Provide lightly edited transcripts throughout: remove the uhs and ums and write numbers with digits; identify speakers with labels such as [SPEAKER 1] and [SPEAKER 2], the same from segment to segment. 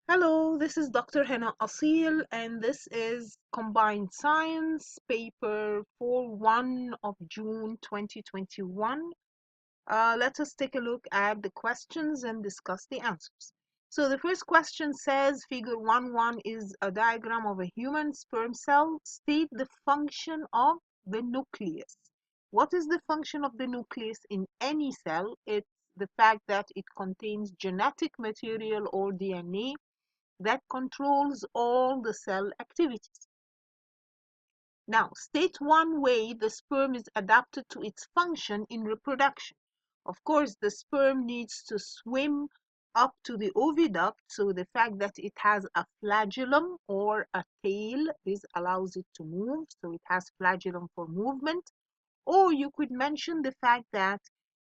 [SPEAKER 1] Hello, this is Dr. Hanaa Assil, and this is Combined Science paper for 1 of June 2021. Let us take a look at the questions and discuss the answers. So the first question says, Figure 1.1 is a diagram of a human sperm cell. State the function of the nucleus. What is the function of the nucleus in any cell? It's the fact that it contains genetic material or DNA that controls all the cell activities. Now, state one way the sperm is adapted to its function in reproduction. Of course, the sperm needs to swim up to the oviduct, so the fact that it has a flagellum or a tail, this allows it to move, so it has flagellum for movement. Or you could mention the fact that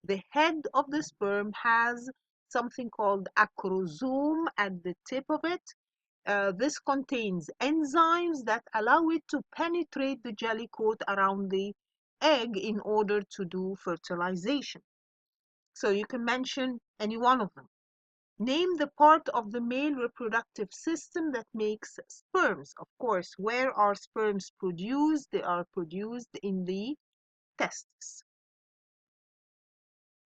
[SPEAKER 1] the head of the sperm has something called acrosome at the tip of it. This contains enzymes that allow it to penetrate the jelly coat around the egg in order to do fertilization. So you can mention any one of them. Name the part of the male reproductive system that makes sperms. Of course, where are sperms produced? They are produced in the testes.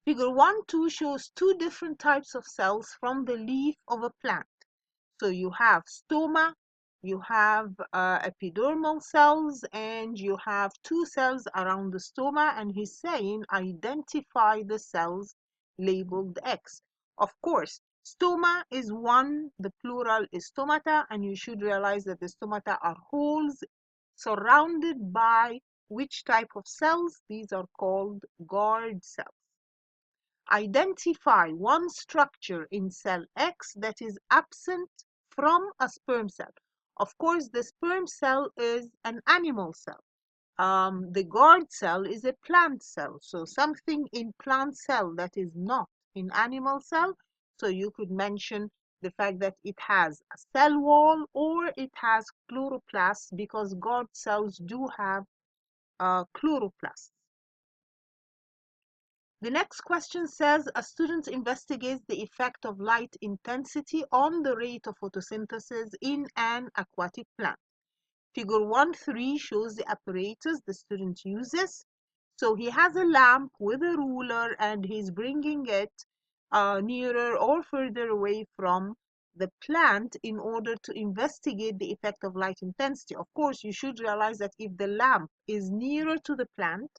[SPEAKER 1] Figure 1.2 shows two different types of cells from the leaf of a plant. So you have stoma, you have epidermal cells, and you have two cells around the stoma, and he's saying identify the cells labeled X. Of course, stoma is one, the plural is stomata, and you should realize that the stomata are holes surrounded by which type of cells? These are called guard cells. Identify one structure in cell X that is absent from a sperm cell. Of course, the sperm cell is an animal cell. The guard cell is a plant cell. So something in plant cell that is not in animal cell. So you could mention the fact that it has a cell wall or it has chloroplasts, because guard cells do have chloroplasts. The next question says, a student investigates the effect of light intensity on the rate of photosynthesis in an aquatic plant. Figure 1.3 shows the apparatus the student uses. So he has a lamp with a ruler and he's bringing it nearer or further away from the plant in order to investigate the effect of light intensity. Of course, you should realize that if the lamp is nearer to the plant,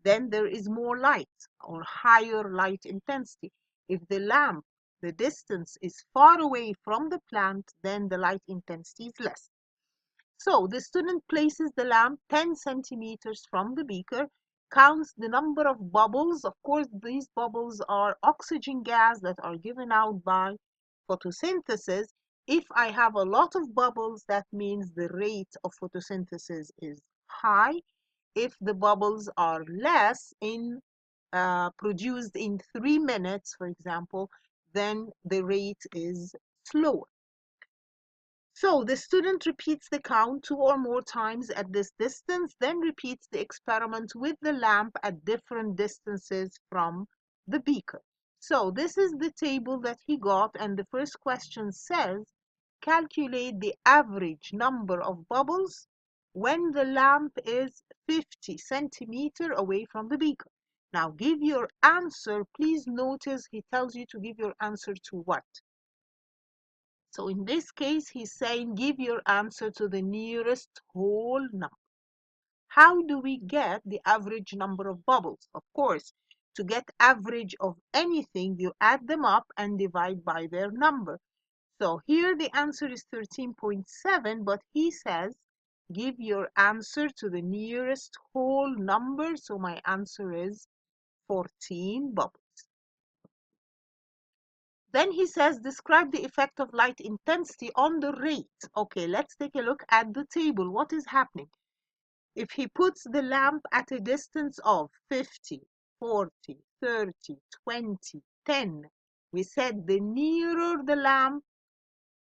[SPEAKER 1] then there is more light or higher light intensity. If the distance is far away from the plant, then the light intensity is less. So the student places the lamp 10 centimeters from the beaker, counts the number of bubbles. Of course, these bubbles are oxygen gas that are given out by photosynthesis. If I have a lot of bubbles, that means the rate of photosynthesis is high. If the bubbles are less produced in 3 minutes, for example, then the rate is slower. So the student repeats the count 2 or more times at this distance, then repeats the experiment with the lamp at different distances from the beaker. So this is the table that he got, and the first question says, calculate the average number of bubbles when the lamp is 50 centimeters away from the beaker. Now give your answer. Please notice he tells you to give your answer to what? So in this case, he's saying give your answer to the nearest whole number. How do we get the average number of bubbles? Of course, to get average of anything, you add them up and divide by their number. So here the answer is 13.7, but he says give your answer to the nearest whole number. So my answer is 14 bubbles. Then he says, describe the effect of light intensity on the rate. Okay, let's take a look at the table. What is happening? If he puts the lamp at a distance of 50, 40, 30, 20, 10, we said the nearer the lamp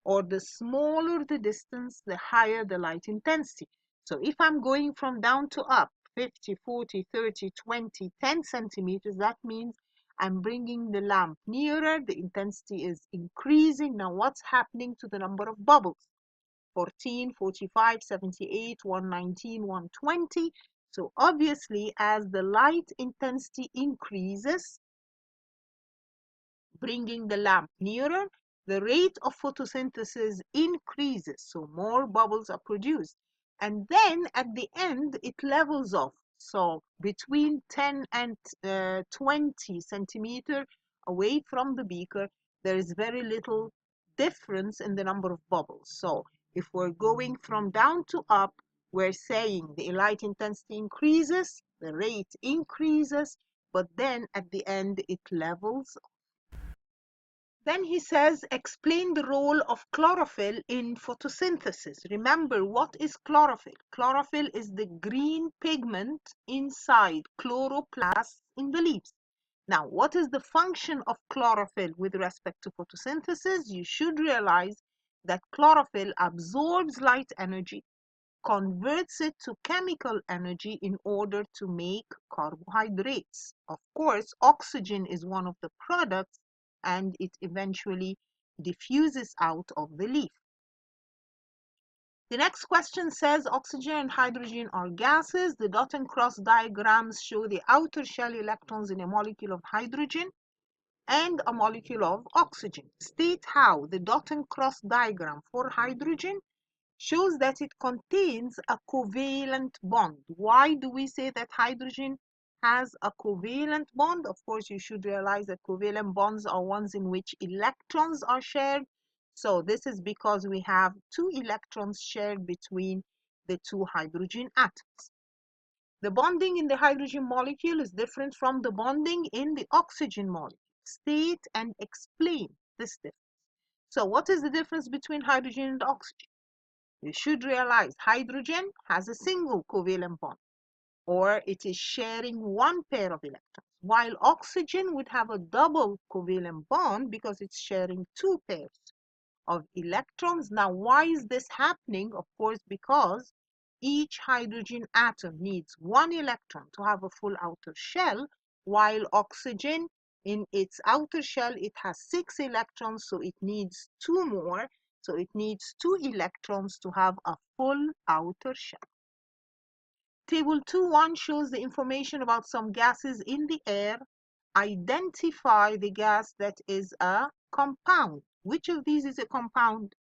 [SPEAKER 1] or the smaller the distance, the higher the light intensity. So if I'm going from down to up, 50, 40, 30, 20, 10 centimeters, that means I'm bringing the lamp nearer. The intensity is increasing. Now what's happening to the number of bubbles? 14, 45, 78, 119, 120. So obviously, as the light intensity increases, bringing the lamp nearer, the rate of photosynthesis increases, so more bubbles are produced. And then at the end, it levels off. So between 10 and 20 centimeter away from the beaker, there is very little difference in the number of bubbles. So if we're going from down to up, we're saying the light intensity increases, the rate increases, but then at the end it levels. Then he says, explain the role of chlorophyll in photosynthesis. Remember, what is chlorophyll? Chlorophyll is the green pigment inside chloroplasts in the leaves. Now, what is the function of chlorophyll with respect to photosynthesis? You should realize that chlorophyll absorbs light energy, converts it to chemical energy in order to make carbohydrates. Of course, oxygen is one of the products, and it eventually diffuses out of the leaf. The next question says oxygen and hydrogen are gases. The dot and cross diagrams show the outer shell electrons in a molecule of hydrogen and a molecule of oxygen. State how the dot and cross diagram for hydrogen shows that it contains a covalent bond. Why do we say that hydrogen has a covalent bond? Of course, you should realize that covalent bonds are ones in which electrons are shared. So this is because we have two electrons shared between the two hydrogen atoms. The bonding in the hydrogen molecule is different from the bonding in the oxygen molecule. State and explain this difference. So what is the difference between hydrogen and oxygen? You should realize hydrogen has a single covalent bond, or it is sharing one pair of electrons, while oxygen would have a double covalent bond because it's sharing two pairs of electrons. Now, why is this happening? Of course, because each hydrogen atom needs one electron to have a full outer shell, while oxygen in its outer shell, it has 6 electrons, so it needs 2 more. So it needs 2 electrons to have a full outer shell. Table 2.1 shows the information about some gases in the air. Identify the gas that is a compound. Which of these is a compound?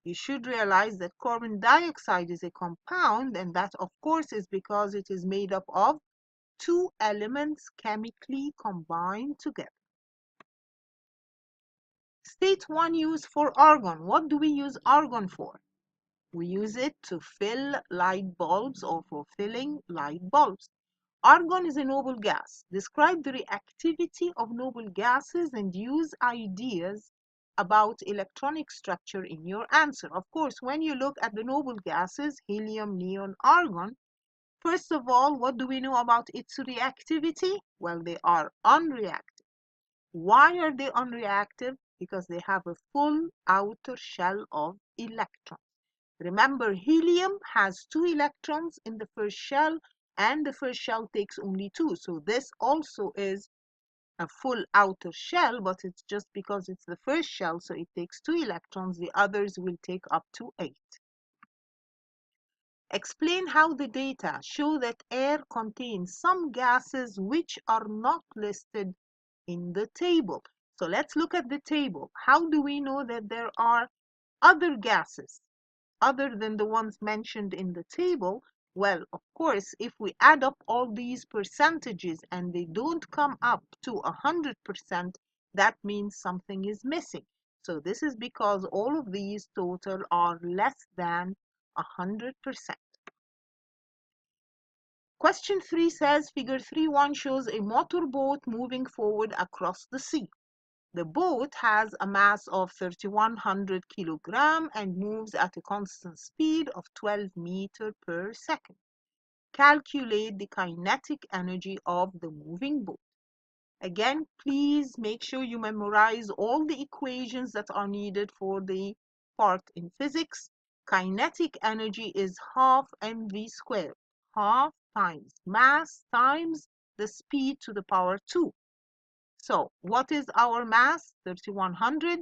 [SPEAKER 1] You should realize that carbon dioxide is a compound, and that of course is because it is made up of 2 elements chemically combined together. State 1 use for argon. What do we use argon for? We use it to fill light bulbs or for filling light bulbs. Argon is a noble gas. Describe the reactivity of noble gases and use ideas about electronic structure in your answer. Of course, when you look at the noble gases, helium, neon, argon, first of all, what do we know about its reactivity? Well, they are unreactive. Why are they unreactive? Because they have a full outer shell of electrons. Remember, helium has 2 electrons in the first shell, and the first shell takes only 2. So this also is a full outer shell, but it's just because it's the first shell, so it takes 2 electrons. The others will take up to 8. Explain how the data show that air contains some gases which are not listed in the table. So let's look at the table. How do we know that there are other gases other than the ones mentioned in the table? Well, of course, if we add up all these percentages and they don't come up to 100%, that means something is missing. So this is because all of these total are less than 100%. Question 3 says, figure 3.1 shows a motorboat moving forward across the sea. The boat has a mass of 3,100 kilograms and moves at a constant speed of 12 meters per second. Calculate the kinetic energy of the moving boat. Again, please make sure you memorize all the equations that are needed for the part in physics. Kinetic energy is half mv squared. Half times mass times the speed to the power 2. So what is our mass? 3100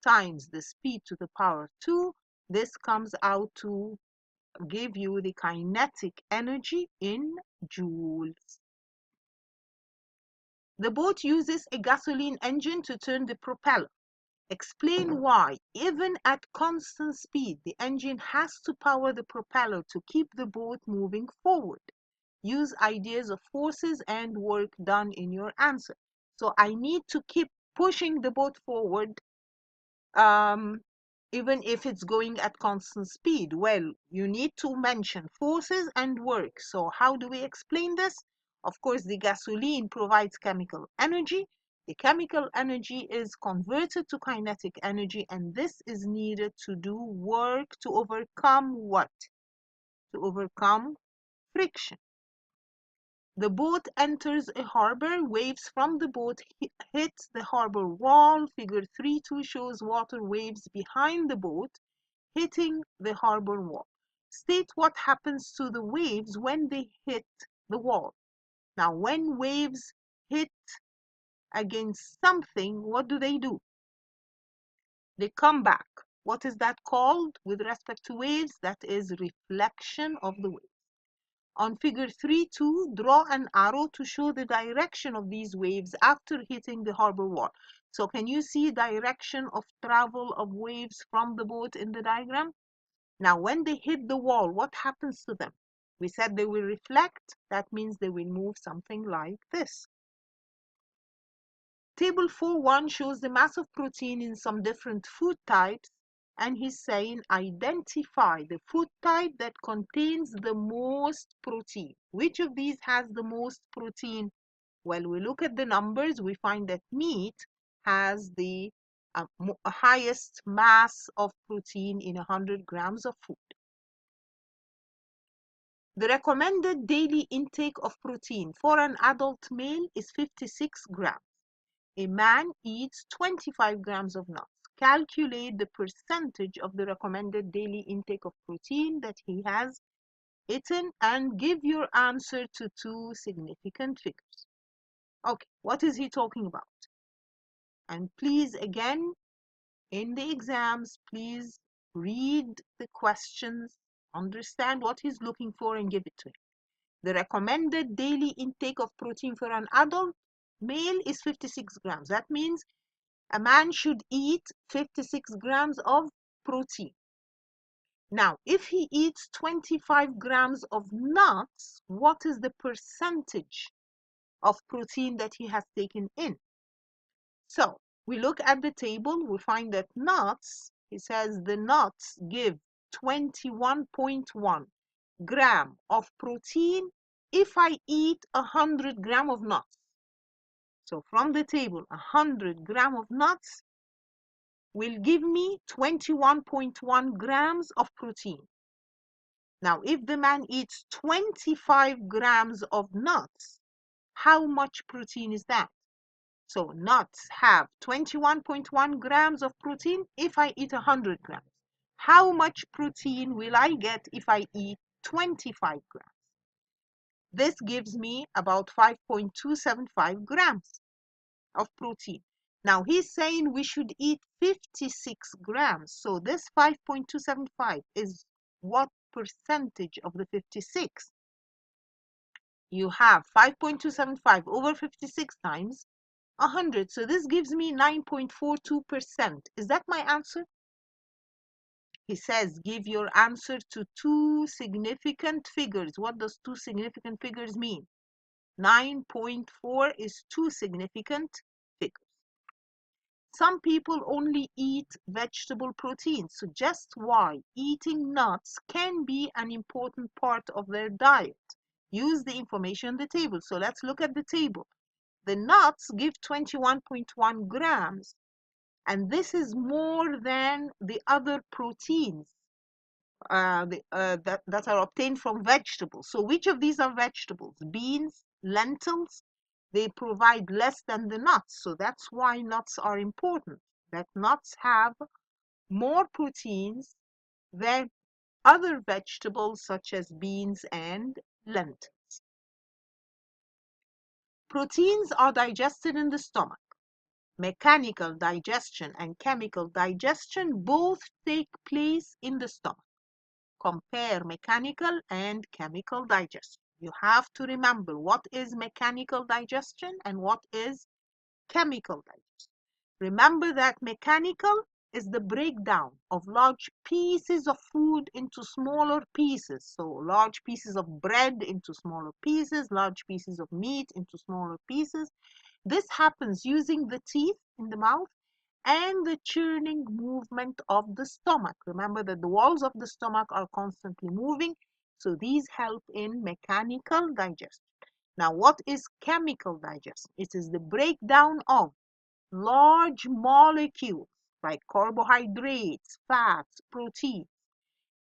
[SPEAKER 1] times the speed to the power 2. This comes out to give you the kinetic energy in joules. The boat uses a gasoline engine to turn the propeller. Explain why, even at constant speed, the engine has to power the propeller to keep the boat moving forward. Use ideas of forces and work done in your answer. So I need to keep pushing the boat forward, even if it's going at constant speed. Well, you need to mention forces and work. So how do we explain this? Of course, the gasoline provides chemical energy. The chemical energy is converted to kinetic energy, and this is needed to do work to overcome what? To overcome friction. The boat enters a harbor. Waves from the boat hit the harbor wall. Figure 3.2 shows water waves behind the boat hitting the harbor wall. State what happens to the waves when they hit the wall. Now, when waves hit against something, what do? They come back. What is that called with respect to waves? That is reflection of the waves. On figure 3.2, draw an arrow to show the direction of these waves after hitting the harbor wall. So can you see direction of travel of waves from the boat in the diagram? Now, when they hit the wall, what happens to them? We said they will reflect. That means they will move something like this. Table 4.1 shows the mass of protein in some different food types, and he's saying identify the food type that contains the most protein. Which of these has the most protein? Well, we look at the numbers, we find that meat has the highest mass of protein in 100 grams of food. The recommended daily intake of protein for an adult male is 56 grams. A man eats 25 grams of nuts. Calculate the percentage of the recommended daily intake of protein that he has eaten and give your answer to two significant figures. Okay, what is he talking about? And please, again, in the exams, please read the questions, understand what he's looking for, and give it to him. The recommended daily intake of protein for an adult male is 56 grams. That means a man should eat 56 grams of protein. Now, if he eats 25 grams of nuts, what is the percentage of protein that he has taken in? So we look at the table, we find that nuts, he says the nuts give 21.1 gram of protein if I eat 100 gram of nuts. So from the table, 100 gram of nuts will give me 21.1 grams of protein. Now, if the man eats 25 grams of nuts, how much protein is that? So nuts have 21.1 grams of protein if I eat 100 grams. How much protein will I get if I eat 25 grams? This gives me about 5.275 grams of protein. Now he's saying we should eat 56 grams. So this 5.275 is what percentage of the 56? You have 5.275 over 56 times 100. So this gives me 9.42%. Is that my answer? He says, give your answer to two significant figures. What does two significant figures mean? 9.4 is two significant figures. Some people only eat vegetable proteins. Suggest why eating nuts can be an important part of their diet. Use the information on the table. So let's look at the table. The nuts give 21.1 grams, and this is more than the other proteins that are obtained from vegetables. So which of these are vegetables? Beans, lentils, they provide less than the nuts. So that's why nuts are important, that nuts have more proteins than other vegetables such as beans and lentils. Proteins are digested in the stomach. Mechanical digestion and chemical digestion both take place in the stomach. Compare mechanical and chemical digestion. You have to remember what is mechanical digestion and what is chemical digestion. Remember that mechanical is the breakdown of large pieces of food into smaller pieces. So large pieces of bread into smaller pieces, large pieces of meat into smaller pieces. This happens using the teeth in the mouth and the churning movement of the stomach. Remember that the walls of the stomach are constantly moving, so these help in mechanical digestion. Now, what is chemical digestion? It is the breakdown of large molecules like carbohydrates, fats, proteins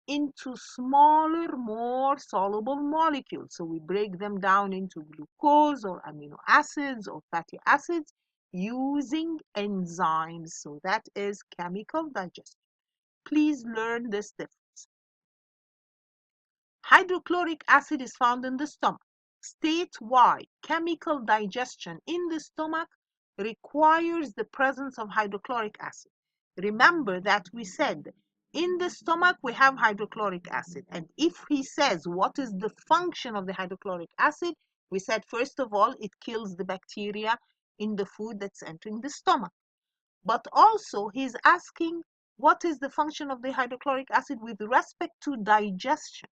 [SPEAKER 1] into smaller, more soluble molecules. So we break them down into glucose or amino acids or fatty acids using enzymes. So that is chemical digestion. Please learn this difference. Hydrochloric acid is found in the stomach. State why chemical digestion in the stomach requires the presence of hydrochloric acid. Remember that we said in the stomach we have hydrochloric acid, and if he says what is the function of the hydrochloric acid, we said first of all it kills the bacteria in the food that's entering the stomach. But also he's asking what is the function of the hydrochloric acid with respect to digestion.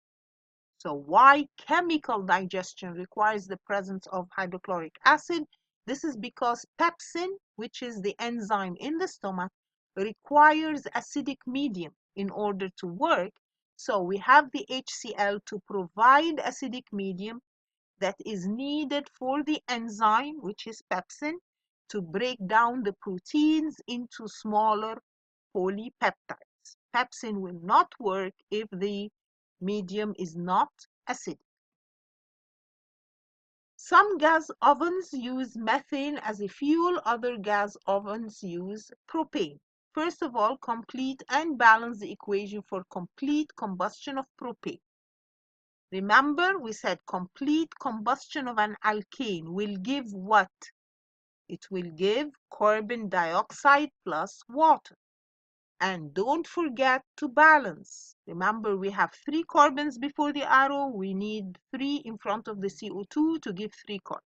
[SPEAKER 1] So why chemical digestion requires the presence of hydrochloric acid? This is because pepsin, which is the enzyme in the stomach, requires acidic medium in order to work. So we have the HCl to provide acidic medium that is needed for the enzyme, which is pepsin, to break down the proteins into smaller polypeptides. Pepsin will not work if the medium is not acidic. Some gas ovens use methane as a fuel, other gas ovens use propane. First of all, complete and balance the equation for complete combustion of propane. Remember, we said complete combustion of an alkane will give what? It will give carbon dioxide plus water. And don't forget to balance. Remember, we have 3 carbons before the arrow. We need 3 in front of the CO2 to give 3 carbons.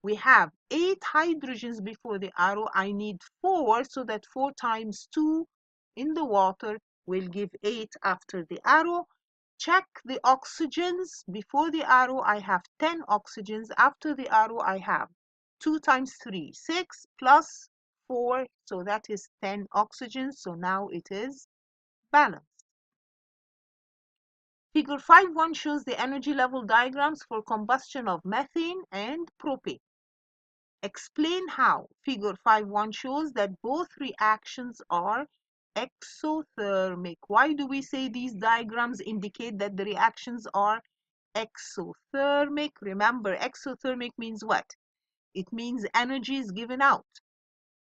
[SPEAKER 1] We have 8 hydrogens before the arrow. I need 4, so that 4 times 2 in the water will give 8 after the arrow. Check the oxygens. Before the arrow, I have 10 oxygens. After the arrow, I have 2 times 3, 6 plus 4, so that is 10 oxygens. So now it is balanced. Figure 5.1 shows the energy level diagrams for combustion of methane and propane. Explain how. Figure 5.1 shows that both reactions are exothermic. Why do we say these diagrams indicate that the reactions are exothermic? Remember, exothermic means what? It means energy is given out.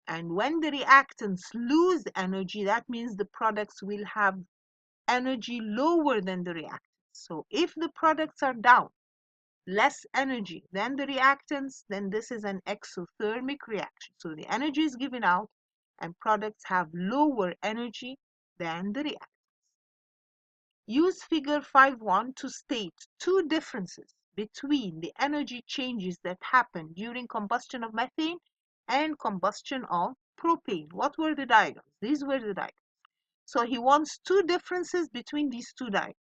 [SPEAKER 1] And when the reactants lose energy, that means the products will have energy lower than the reactants. So if the products are down, less energy than the reactants, then this is an exothermic reaction. So the energy is given out and products have lower energy than the reactants. Use figure 5.1 to state 2 differences between the energy changes that happen during combustion of methane and combustion of propane. What were the diagrams? These were the diagrams. So he wants 2 differences between these 2 diagrams.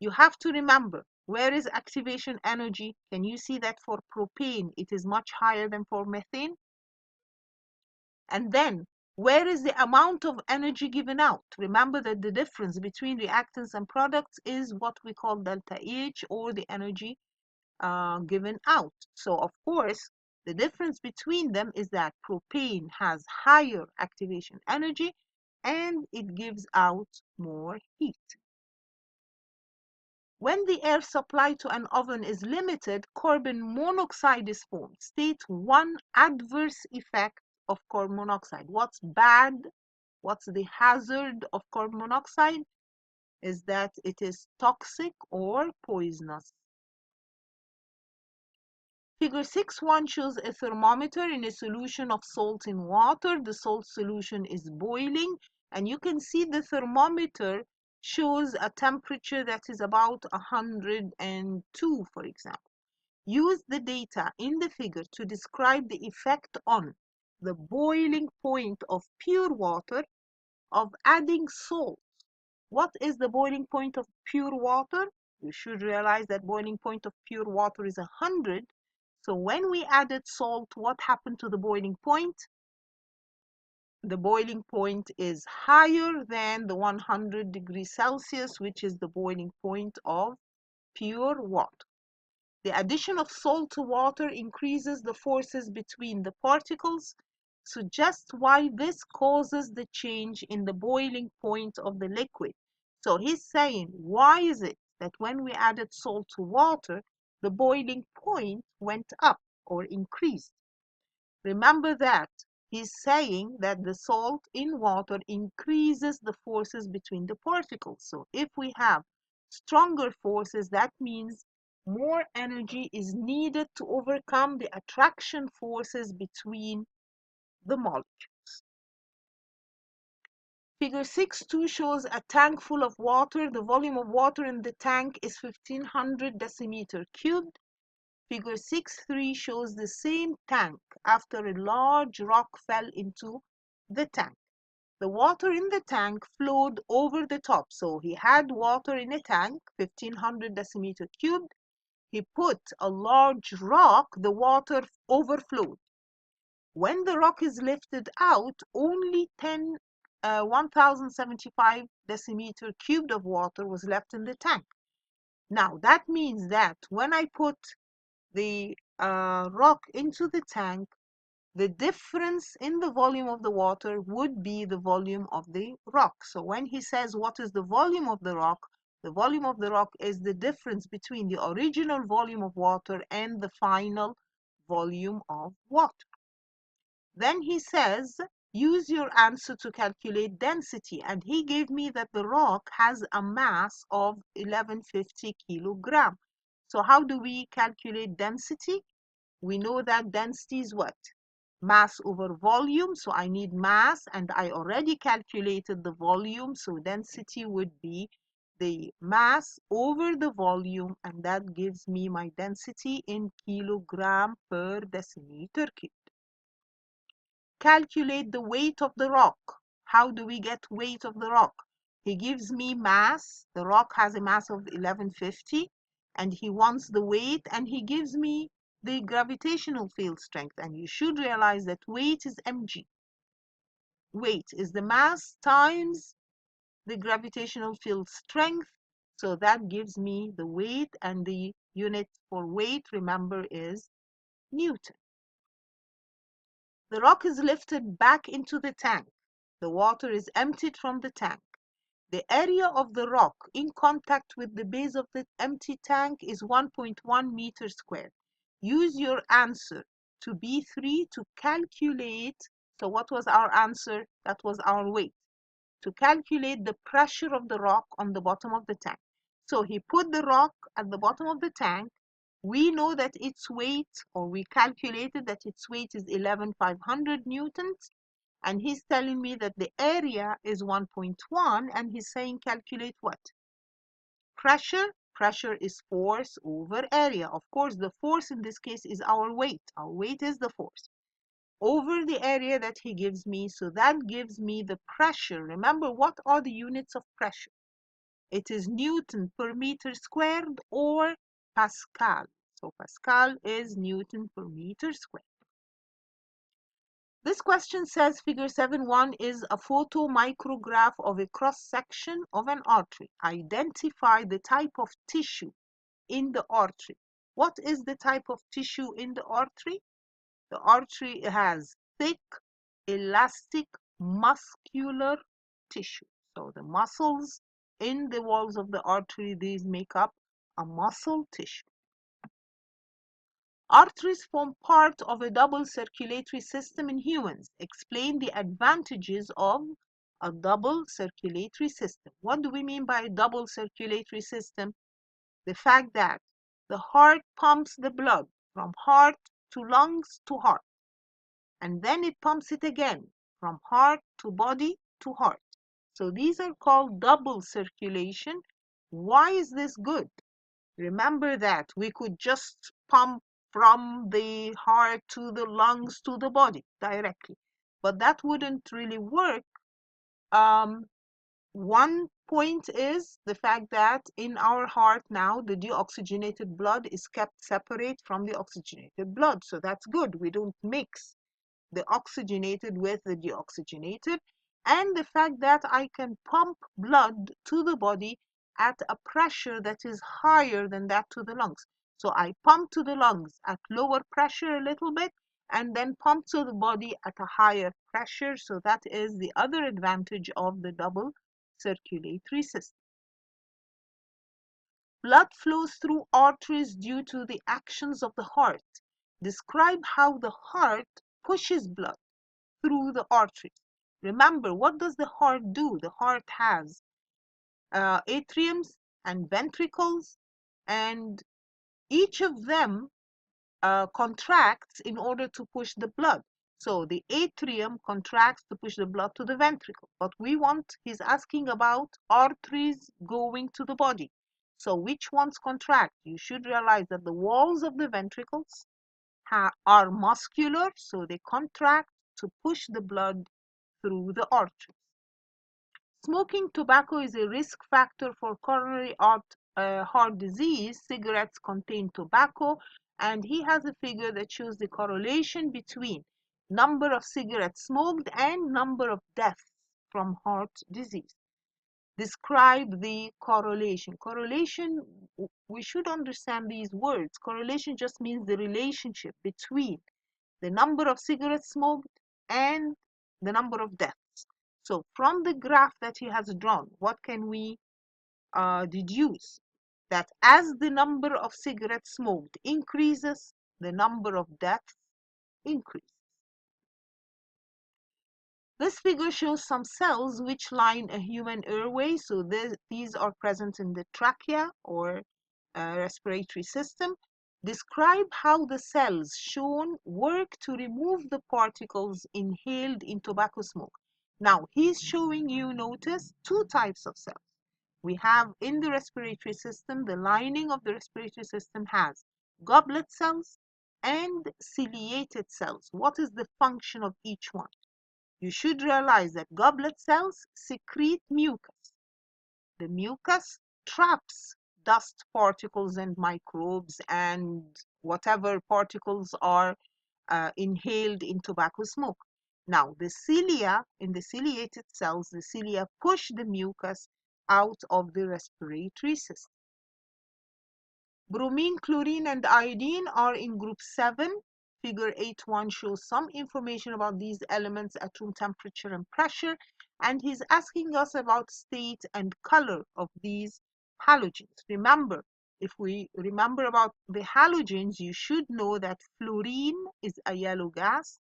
[SPEAKER 1] You have to remember, where is activation energy? Can you see that for propane it is much higher than for methane? And then, where is the amount of energy given out? Remember that the difference between reactants and products is what we call delta H, or the energy given out. So of course, the difference between them is that propane has higher activation energy and it gives out more heat. When the air supply to an oven is limited, carbon monoxide is formed. State 1 adverse effect of carbon monoxide. What's bad? What's the hazard of carbon monoxide? Is that it is toxic or poisonous. Figure 6.1 shows a thermometer in a solution of salt in water. The salt solution is boiling, and you can see the thermometer shows a temperature that is about 102, for example. Use the data in the figure to describe the effect on the boiling point of pure water of adding salt. What is the boiling point of pure water? You should realize that boiling point of pure water is 100. So when we added salt, what happened to the boiling point? The boiling point is higher than the 100 degrees Celsius, which is the boiling point of pure water. The addition of salt to water increases the forces between the particles. Suggest why this causes the change in the boiling point of the liquid. So he's saying, why is it that when we added salt to water, the boiling point went up or increased? Remember that he's saying that the salt in water increases the forces between the particles. So if we have stronger forces, that means more energy is needed to overcome the attraction forces between the molecules. Figure 6.2 shows a tank full of water. The volume of water in the tank is 1500 decimeter cubed. Figure 6.3 shows the same tank after a large rock fell into the tank. The water in the tank flowed over the top. So he had water in a tank, 1500 decimeter cubed. He put a large rock, the water overflowed. When the rock is lifted out, only 1075 decimeter cubed of water was left in the tank. Now that means that when I put the rock into the tank, the difference in the volume of the water would be the volume of the rock. So when he says what is the volume of the rock is the difference between the original volume of water and the final volume of water. Then he says, use your answer to calculate density. And he gave me that the rock has a mass of 1150 kilogram. So how do we calculate density? We know that density is what? Mass over volume. So I need mass, and I already calculated the volume. So density would be the mass over the volume, and that gives me my density in kilogram per decimeter cubed. Calculate the weight of the rock. How do we get weight of the rock? He gives me mass. The rock has a mass of 1150, and he wants the weight, and he gives me the gravitational field strength. And you should realize that weight is mg. Weight is the mass times the gravitational field strength. So that gives me the weight, and the unit for weight, remember, is Newton. The rock is lifted back into the tank. The water is emptied from the tank. The area of the rock in contact with the base of the empty tank is 1.1 meters squared. Use your answer to B3 to calculate. So what was our answer? That was our weight. To calculate the pressure of the rock on the bottom of the tank. So he put the rock at the bottom of the tank. We know that its weight, or we calculated that its weight is 11,500 newtons. And he's telling me that the area is 1.1, and he's saying calculate what? Pressure. Pressure is force over area. Of course, the force in this case is our weight. Our weight is the force over the area that he gives me. So that gives me the pressure. Remember, what are the units of pressure? It is Newton per meter squared or Pascal. So Pascal is Newton per meter squared. This question says figure 7.1 is a photomicrograph of a cross-section of an artery. Identify the type of tissue in the artery. What is the type of tissue in the artery? The artery has thick, elastic, muscular tissue. So the muscles in the walls of the artery, these make up a muscle tissue. Arteries form part of a double circulatory system in humans. Explain the advantages of a double circulatory system. What do we mean by a double circulatory system? The fact that the heart pumps the blood from heart to lungs to heart. And then it pumps it again from heart to body to heart. So these are called double circulation. Why is this good? Remember that we could just pump from the heart to the lungs to the body directly, but that wouldn't really work. One point is the fact that in our heart now, the deoxygenated blood is kept separate from the oxygenated blood. So that's good. We don't mix the oxygenated with the deoxygenated. And the fact that I can pump blood to the body at a pressure that is higher than that to the lungs. So I pump to the lungs at lower pressure a little bit and then pump to the body at a higher pressure. So that is the other advantage of the double circulatory system. Blood flows through arteries due to the actions of the heart. Describe how the heart pushes blood through the arteries. Remember, what does the heart do? The heart has atriums and ventricles, and each of them contracts in order to push the blood. So the atrium contracts to push the blood to the ventricle. But he's asking about arteries going to the body. So which ones contract? You should realize that the walls of the ventricles are muscular, so they contract to push the blood through the arteries. Smoking tobacco is a risk factor for coronary heart disease. Cigarettes contain tobacco, and he has a figure that shows the correlation between number of cigarettes smoked and number of deaths from heart disease. Describe the correlation. Correlation, we should understand these words. Correlation just means the relationship between the number of cigarettes smoked and the number of deaths. So from the graph that he has drawn, what can we deduce? That as the number of cigarettes smoked increases, the number of deaths increases. This figure shows some cells which line a human airway. So these are present in the trachea or respiratory system. Describe how the cells shown work to remove the particles inhaled in tobacco smoke. Now, he's showing you, notice, two types of cells. We have in the respiratory system, the lining of the respiratory system has goblet cells and ciliated cells. What is the function of each one? You should realize that goblet cells secrete mucus. The mucus traps dust particles and microbes and whatever particles are inhaled in tobacco smoke. Now, the cilia, in the ciliated cells, the cilia push the mucus out of the respiratory system. Bromine, chlorine, and iodine are in group 7. Figure 8.1 shows some information about these elements at room temperature and pressure, and he's asking us about state and color of these halogens. Remember, if we remember about the halogens, you should know that fluorine is a yellow gas.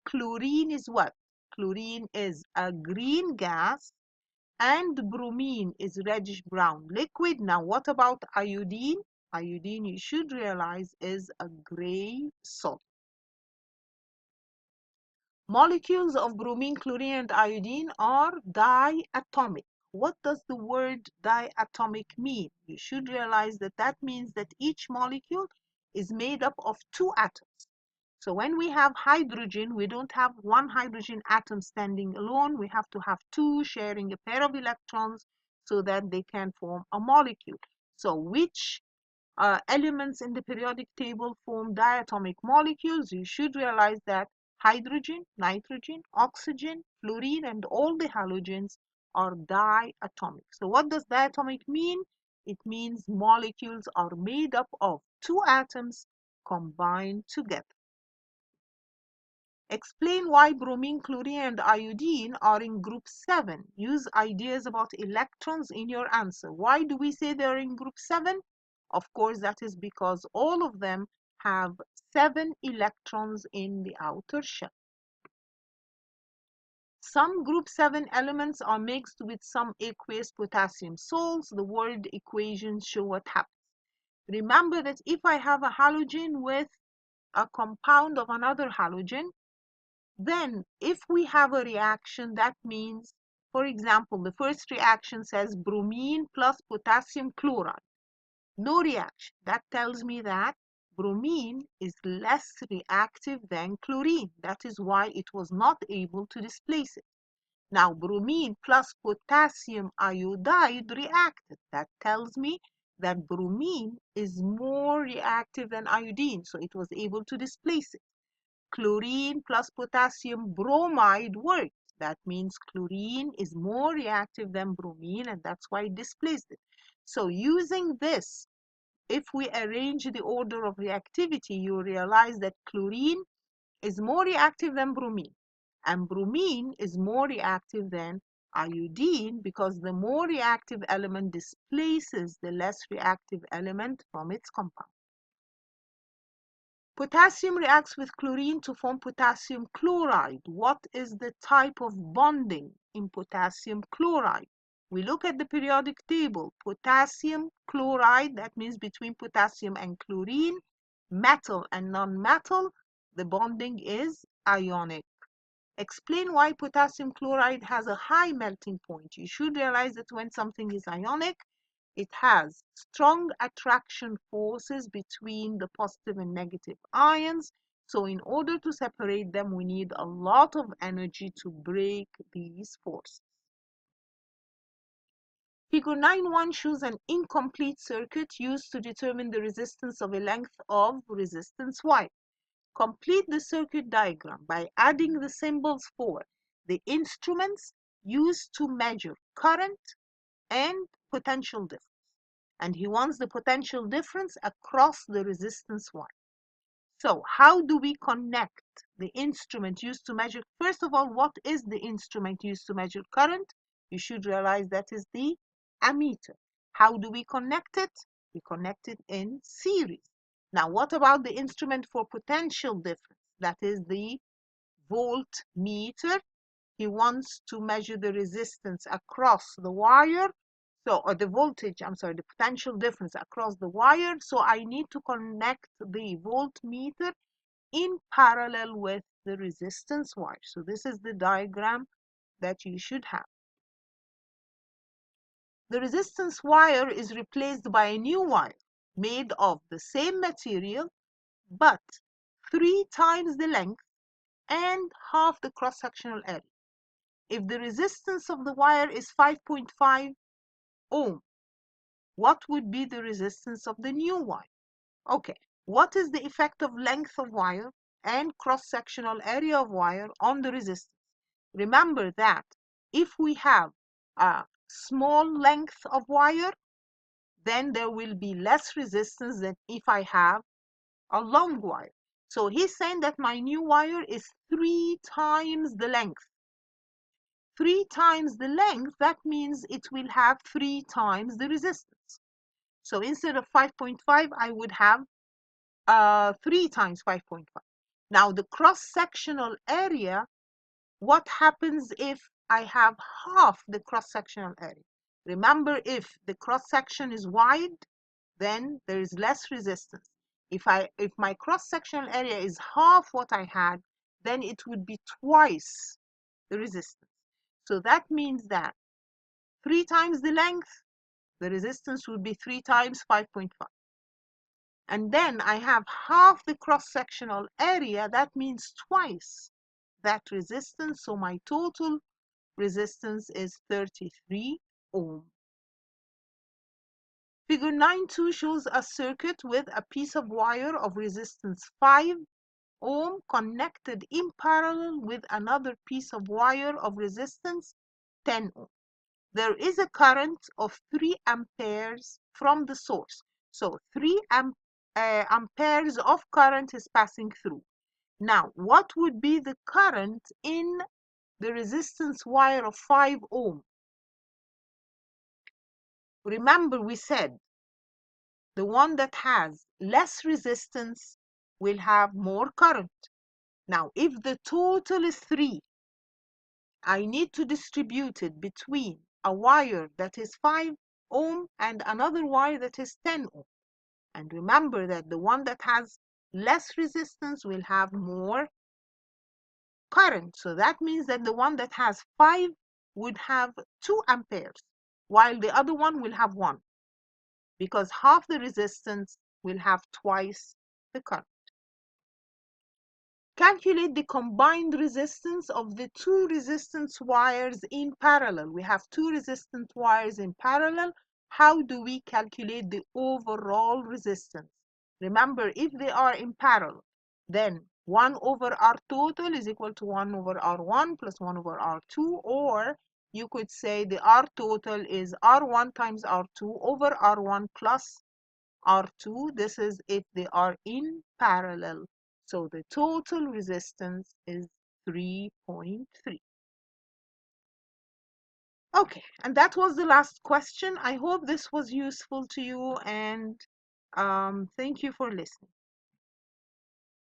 [SPEAKER 1] Chlorine is what? Chlorine is a green gas, and bromine is reddish brown liquid. Now, what about iodine? Iodine, you should realize, is a gray solid. Molecules of bromine, chlorine, and iodine are diatomic. What does the word diatomic mean? You should realize that that means that each molecule is made up of two atoms. So when we have hydrogen, we don't have one hydrogen atom standing alone. We have to have two sharing a pair of electrons so that they can form a molecule. So which elements in the periodic table form diatomic molecules? You should realize that hydrogen, nitrogen, oxygen, fluorine, and all the halogens are diatomic. So what does diatomic mean? It means molecules are made up of two atoms combined together. Explain why bromine, chlorine, and iodine are in group 7. Use ideas about electrons in your answer. Why do we say they're in group 7? Of course, that is because all of them have 7 electrons in the outer shell. Some group 7 elements are mixed with some aqueous potassium salts. The word equations show what happens. Remember that if I have a halogen with a compound of another halogen, then if we have a reaction, that means, for example, the first reaction says bromine plus potassium chloride. No reaction. That tells me that bromine is less reactive than chlorine. That is why it was not able to displace it. Now, bromine plus potassium iodide reacted. That tells me that bromine is more reactive than iodine, so it was able to displace it. Chlorine plus potassium bromide worked. That means chlorine is more reactive than bromine, and that's why it displaced it. So using this, if we arrange the order of reactivity, you realize that chlorine is more reactive than bromine, and bromine is more reactive than iodine because the more reactive element displaces the less reactive element from its compound. Potassium reacts with chlorine to form potassium chloride. What is the type of bonding in potassium chloride? We look at the periodic table. Potassium chloride, that means between potassium and chlorine, metal and non-metal, the bonding is ionic. Explain why potassium chloride has a high melting point. You should realize that when something is ionic, it has strong attraction forces between the positive and negative ions. So in order to separate them, we need a lot of energy to break these forces. Figure 9.1 shows an incomplete circuit used to determine the resistance of a length of resistance Y. Complete the circuit diagram by adding the symbols for the instruments used to measure current and potential difference. And he wants the potential difference across the resistance Y. So how do we connect the instrument used to measure? First of all, what is the instrument used to measure current? You should realize that is the ammeter. How do we connect it? We connect it in series. Now, what about the instrument for potential difference? That is the voltmeter. He wants to measure the resistance across the wire. So, or the voltage, I'm sorry, the potential difference across the wire. So I need to connect the voltmeter in parallel with the resistance wire. So this is the diagram that you should have. The resistance wire is replaced by a new wire made of the same material, but 3 times the length and half the cross-sectional area. If the resistance of the wire is 5.5 ohm, what would be the resistance of the new wire? Okay, what is the effect of length of wire and cross-sectional area of wire on the resistance? Remember that if we have a small length of wire, then there will be less resistance than if I have a long wire. So he's saying that my new wire is 3 times the length. 3 times the length, that means it will have 3 times the resistance. So instead of 5.5, I would have 3 times 5.5. Now the cross-sectional area, what happens if I have half the cross-sectional area? Remember, if the cross-section is wide, then there is less resistance. If my cross-sectional area is half what I had, then it would be twice the resistance. So that means that 3 times the length, the resistance would be 3 times 5.5. And then I have half the cross-sectional area, that means twice that resistance. So my total resistance is 33 ohm. Figure 9.2 shows a circuit with a piece of wire of resistance 5 ohm connected in parallel with another piece of wire of resistance 10 ohm. There is a current of 3 amperes from the source. So 3 amperes of current is passing through. Now, what would be the current in the resistance wire of 5 ohm? Remember, we said the one that has less resistance will have more current. Now, if the total is 3, I need to distribute it between a wire that is 5 ohm and another wire that is 10 ohm. And remember that the one that has less resistance will have more current. So that means that the one that has 5 would have 2 amperes, while the other one will have 1, because half the resistance will have twice the current. Calculate the combined resistance of the 2 resistance wires in parallel. We have 2 resistant wires in parallel. How do we calculate the overall resistance? Remember, if they are in parallel, then 1 over R total is equal to 1 over R1 plus 1 over R2, or you could say the R total is R1 times R2 over R1 plus R2. This is if they are in parallel. So the total resistance is 3.3. Okay, and that was the last question. I hope this was useful to you, and thank you for listening.